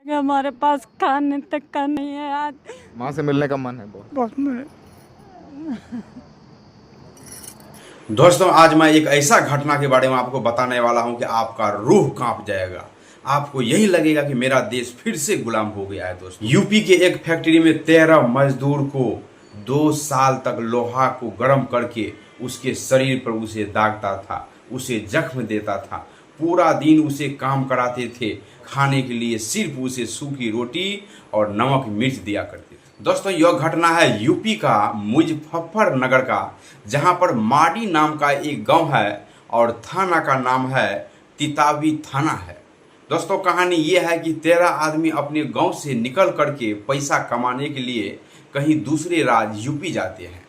हमारे पास खाने तक का नहीं है आज। माँ से मिलने का मन है बहुत। बहुत में दोस्तों, आज मैं एक ऐसा घटना के बारे में आपको बताने वाला हूं कि आपका रूह कांप जाएगा। आपको यही लगेगा कि मेरा देश फिर से गुलाम हो गया है। दोस्तों, यूपी के एक फैक्ट्री में 13 मजदूर को 2 साल तक लोहा को गर्म करके उसके शरीर पर उसे दागता था, उसे जख्म देता था, पूरा दिन उसे काम कराते थे। खाने के लिए सिर्फ उसे सूखी रोटी और नमक मिर्च दिया करते थे। दोस्तों, यह घटना है यूपी का मुजफ्फरनगर का, जहां पर माडी नाम का एक गांव है और थाना का नाम है तितावी थाना है। दोस्तों, कहानी ये है कि 13 आदमी अपने गांव से निकल करके पैसा कमाने के लिए कहीं दूसरे राज्य यूपी जाते हैं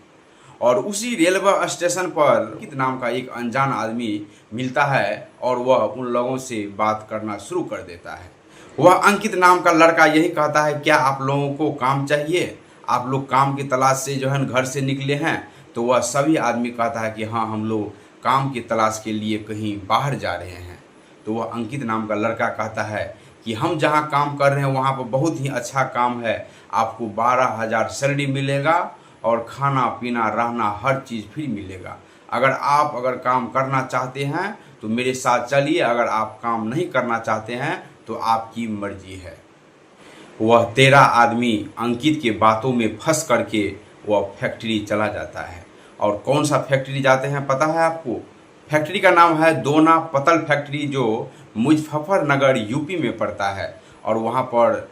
और उसी रेलवे स्टेशन पर अंकित नाम का एक अनजान आदमी मिलता है और वह उन लोगों से बात करना शुरू कर देता है। वह अंकित नाम का लड़का यही कहता है, क्या आप लोगों को काम चाहिए? आप लोग काम की तलाश से जो है घर से निकले हैं? तो वह सभी आदमी कहता है कि हाँ, हम लोग काम की तलाश के लिए कहीं बाहर जा रहे हैं। तो वह अंकित नाम का लड़का कहता है कि हम जहाँ काम कर रहे हैं वहाँ पर बहुत ही अच्छा काम है, आपको 12,000 सैलरी मिलेगा और खाना पीना रहना हर चीज़ फ्री मिलेगा। अगर काम करना चाहते हैं तो मेरे साथ चलिए, अगर आप काम नहीं करना चाहते हैं तो आपकी मर्जी है। वह 13 आदमी अंकित के बातों में फंस करके वह फैक्ट्री चला जाता है। और कौन सा फैक्ट्री जाते हैं पता है आपको? फैक्ट्री का नाम है दोना पतल फैक्ट्री, जो मुजफ्फरनगर यूपी में पड़ता है। और वहाँ पर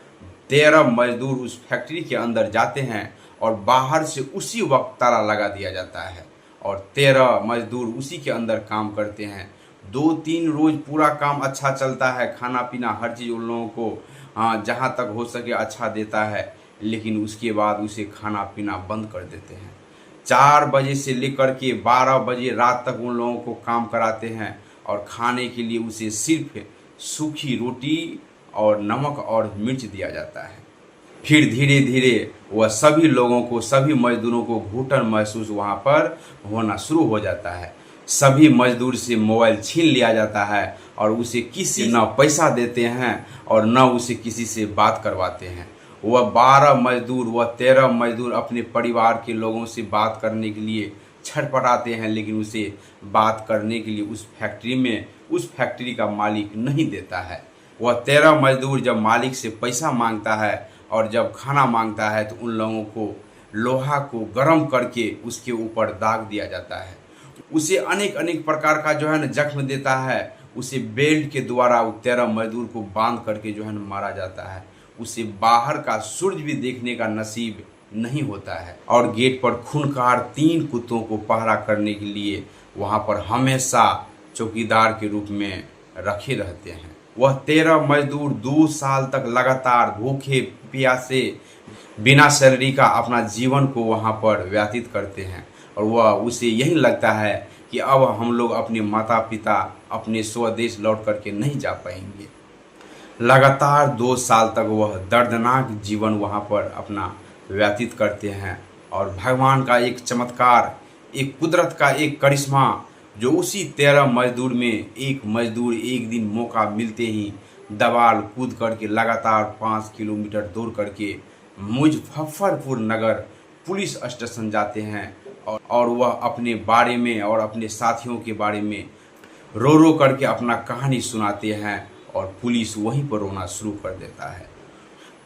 13 मजदूर उस फैक्ट्री के अंदर जाते हैं और बाहर से उसी वक्त ताला लगा दिया जाता है और 13 मजदूर उसी के अंदर काम करते हैं। 2-3 रोज पूरा काम अच्छा चलता है, खाना पीना हर चीज़ उन लोगों को जहाँ तक हो सके अच्छा देता है, लेकिन उसके बाद उसे खाना पीना बंद कर देते हैं। 4 बजे से लेकर के 12 बजे रात तक उन लोगों को काम कराते हैं और खाने के लिए उसे सिर्फ सूखी रोटी और नमक और मिर्च दिया जाता है। फिर धीरे धीरे वह सभी लोगों को, सभी मजदूरों को घुटन महसूस वहाँ पर होना शुरू हो जाता है। सभी मजदूर से मोबाइल छीन लिया जाता है और उसे किसी न पैसा देते हैं और न उसे किसी से बात करवाते हैं। वह 13 मजदूर अपने परिवार के लोगों से बात करने के लिए छटपटाते हैं, लेकिन उसे बात करने के लिए उस फैक्ट्री का मालिक नहीं देता है। वह 13 मजदूर जब मालिक से पैसा मांगता है और जब खाना मांगता है तो उन लोगों को लोहा को गर्म करके उसके ऊपर दाग दिया जाता है। उसे अनेक प्रकार का जो है न जख्म देता है। उसे बेल्ट के द्वारा 13 मजदूर को बांध करके जो है न मारा जाता है। उसे बाहर का सूरज भी देखने का नसीब नहीं होता है और गेट पर खूंखार 3 कुत्तों को पहरा करने के लिए वहाँ पर हमेशा चौकीदार के रूप में रखे रहते हैं। वह 13 मजदूर 2 साल तक लगातार भूखे प्यासे बिना सैलरी का अपना जीवन को वहाँ पर व्यतीत करते हैं और उसे यही लगता है कि अब हम लोग अपने माता पिता, अपने स्वदेश लौट करके नहीं जा पाएंगे। लगातार 2 साल तक वह दर्दनाक जीवन वहाँ पर अपना व्यतीत करते हैं और भगवान का एक चमत्कार, एक कुदरत का एक करिश्मा, जो उसी 13 मजदूर में एक मजदूर एक दिन मौका मिलते ही दबाल कूद करके लगातार 5 किलोमीटर दूर करके मुजफ्फरपुर नगर पुलिस स्टेशन जाते हैं और वह अपने बारे में और अपने साथियों के बारे में रो करके अपना कहानी सुनाते हैं और पुलिस वहीं पर रोना शुरू कर देता है।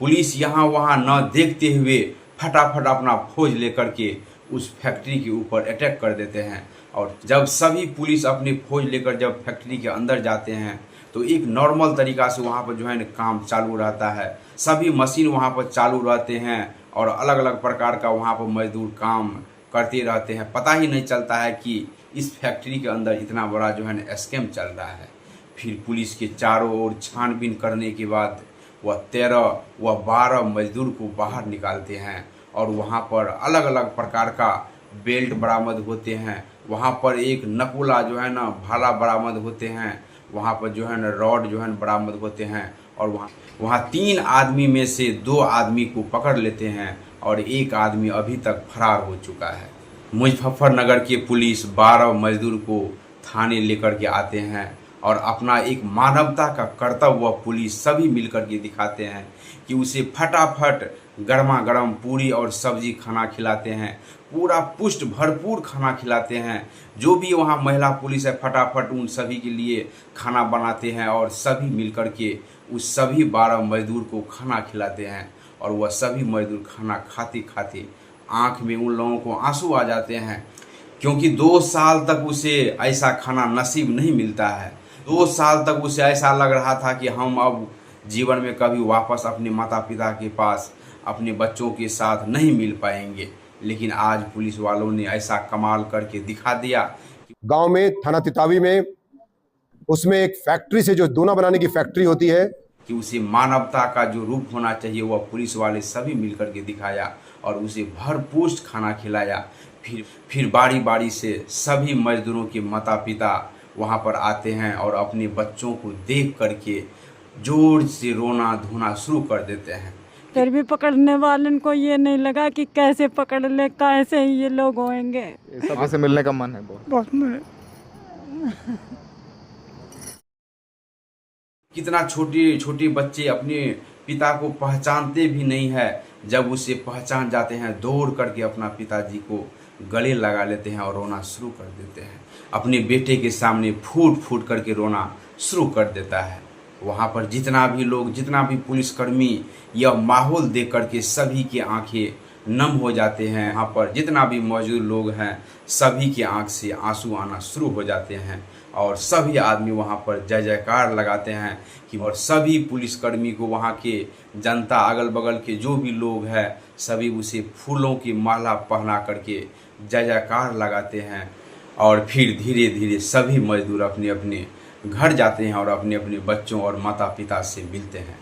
पुलिस यहाँ वहाँ न देखते हुए फटाफट अपना फौज लेकर के उस फैक्ट्री के ऊपर अटैक कर देते हैं और जब सभी पुलिस अपनी फौज लेकर जब फैक्ट्री के अंदर जाते हैं तो एक नॉर्मल तरीका से वहाँ पर जो है न काम चालू रहता है। सभी मशीन वहाँ पर चालू रहते हैं और अलग अलग प्रकार का वहाँ पर मजदूर काम करते रहते हैं। पता ही नहीं चलता है कि इस फैक्ट्री के अंदर इतना बड़ा जो है न स्कैम चल रहा है। फिर पुलिस के चारों ओर छानबीन करने के बाद वह 12 मजदूर को बाहर निकालते हैं और वहाँ पर अलग अलग प्रकार का बेल्ट बरामद होते हैं। वहाँ पर एक नकुला जो है ना भाला बरामद होते हैं। वहाँ पर जो है ना रॉड जो है बरामद होते हैं और वहाँ 3 आदमी में से 2 आदमी को पकड़ लेते हैं और एक आदमी अभी तक फरार हो चुका है। मुजफ्फरनगर के पुलिस 12 मजदूर को थाने लेकर के आते हैं और अपना एक मानवता का कर्तव्य वह पुलिस सभी मिलकर के दिखाते हैं कि उसे फटाफट गर्मा गर्म पूरी और सब्जी खाना खिलाते हैं, पूरा पुष्ट भरपूर खाना खिलाते हैं। जो भी वहाँ महिला पुलिस है फटाफट उन सभी के लिए खाना बनाते हैं और सभी मिलकर के उस सभी 12 मजदूर को खाना खिलाते हैं। और वह सभी मजदूर खाना खाते खाते आँख में उन लोगों को आंसू आ जाते हैं, क्योंकि 2 साल तक उसे ऐसा खाना नसीब नहीं मिलता है। 2 साल तक उसे ऐसा लग रहा था कि हम अब जीवन में कभी वापस अपने माता पिता के पास अपने बच्चों के साथ नहीं मिल पाएंगे। लेकिन आज पुलिस वालों ने ऐसा कमाल करके दिखा दिया। गांव में थाना तितावी में उसमें एक फैक्ट्री से जो दोना बनाने की फैक्ट्री होती है कि उसे मानवता का जो रूप होना चाहिए वह पुलिस वाले सभी मिलकर के दिखाया और उसे भरपूर खाना खिलाया। फिर बारी बारी से सभी मजदूरों के माता पिता वहाँ पर आते हैं और अपने बच्चों को देख करके जोर से रोना धोना शुरू कर देते हैं। फिर भी पकड़ने वाले को ये नहीं लगा कि कैसे पकड़ ले, कैसे ये लोग होंगे। ये सब से मिलने का मन है बहुत। कितना छोटे छोटे बच्चे अपने पिता को पहचानते भी नहीं है, जब उसे पहचान जाते हैं दौड़ करके अपना पिताजी को गले लगा लेते हैं और रोना शुरू कर देते हैं। अपने बेटे के सामने फूट फूट करके रोना शुरू कर देता है। वहाँ पर जितना भी लोग, जितना भी पुलिसकर्मी यह माहौल देख करके सभी की आंखें नम हो जाते हैं। यहाँ पर जितना भी मौजूद लोग हैं सभी की आंख से आंसू आना शुरू हो जाते हैं और सभी आदमी वहाँ पर जय जयकार लगाते हैं कि और सभी पुलिसकर्मी को वहाँ के जनता अगल बगल के जो भी लोग हैं सभी उसे फूलों की माला पहना करके जय जयकार लगाते हैं। और फिर धीरे धीरे सभी मजदूर अपने अपने घर जाते हैं और अपने अपने बच्चों और माता पिता से मिलते हैं।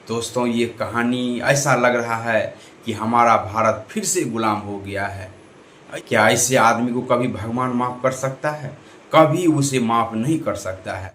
दोस्तों, ये कहानी ऐसा लग रहा है कि हमारा भारत फिर से गुलाम हो गया है। क्या ऐसे आदमी को कभी भगवान माफ़ कर सकता है? कभी उसे माफ़ नहीं कर सकता है।